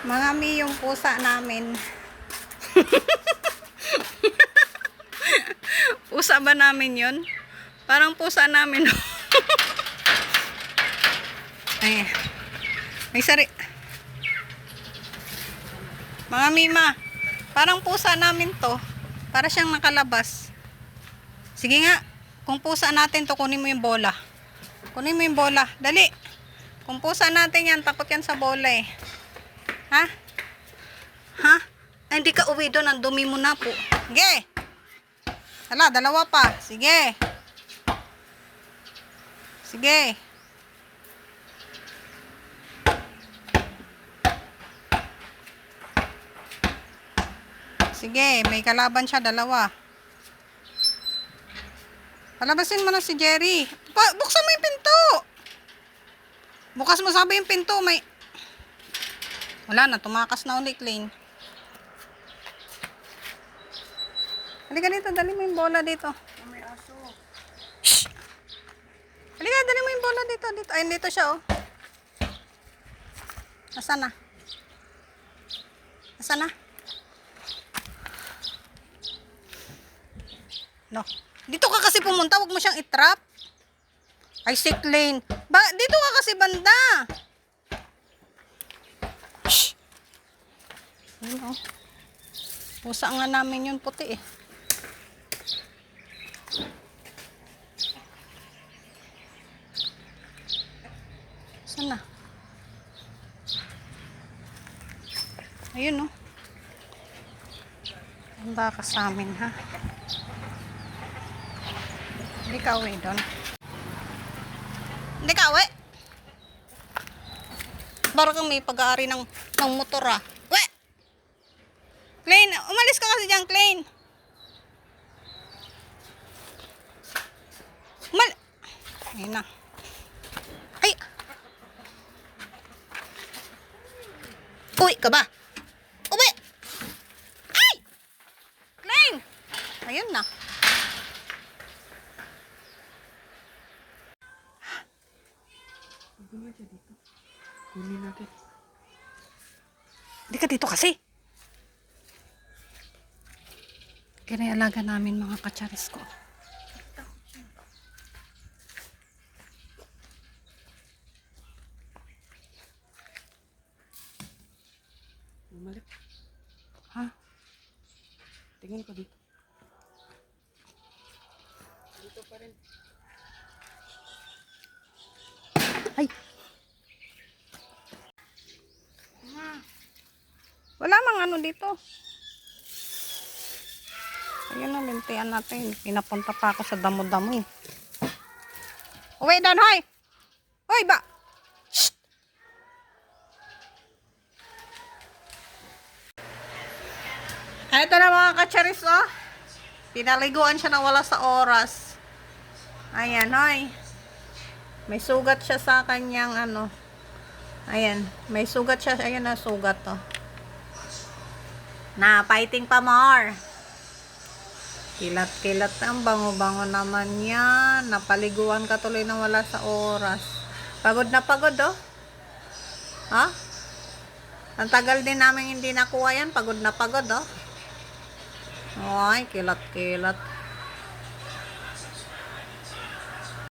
Mga mi yung pusa namin. Pusa ba namin yun? Parang pusa namin. Ay, may sari. Mga mima, parang pusa namin to. Para siyang nakalabas. Sige nga, kung pusa natin to, kunin mo yung bola. Kunin mo yung bola. Dali. Kung pusa natin yan, takot yan sa bola eh. Ha? Ha? Ay, hindi ka uwi doon. Ang dumi mo na po. Sige. Hala, dalawa pa. Sige. Sige. Sige, may kalaban siya, dalawa. Palabasin mo na si Jerry. Buksan mo yung pinto. Bukas mo sabi yung pinto. May... Wala na, tumakas na ulit, Lane. Halika dito, dali mo yung bola dito. May aso. Shh! Halika, dali mo yung bola dito. Dito. Ayun, dito siya, oh. Nasaan na? Nasaan na? No. Dito ka kasi pumunta, huwag mo siyang itrap. Ay, sick Lane. Dito ka kasi banda. Shh! Ayun, oh. Pusa nga namin yun, puti eh. Saan na? Ayun, oh. Handa ka sa amin, ha? Hindi ka uwi doon. Hindi ka uwi. Parang may pag-aari ng motor, ah. Uwi! Klein, umalis ka kasi dyan, Klein. Ayun na. Ay! Uwi ka ba? Uwi! Ay! Klein! Ayun na. Kunin natin dito. Kunin natin. Hindi ka dito kasi. Kinaialaga namin mga katsaris ko. Bumalik. Ha? Tingnan ko dito. Dito pa rin. Ay! Wala mang ano dito. Ayun na, lintian natin. Pinapunta pa ako sa damo-damo eh. Uwi doon, hoy! Hoy ba? Shh! Ito na mga katsaris, oh. Pinaliguan siya na wala sa oras. Ayan, hoy. May sugat siya sa kanyang ano. Ayan. May sugat siya. Ayan na, sugat, oh. Na, fighting pa more. Kilat-kilat. Ang bango-bango naman yan. Napaliguan ka tuloy na wala sa oras. Pagod na pagod, oh. Ha? Ang tagal din namin hindi nakuha yan. Pagod na pagod, oh. Ay, kilat-kilat.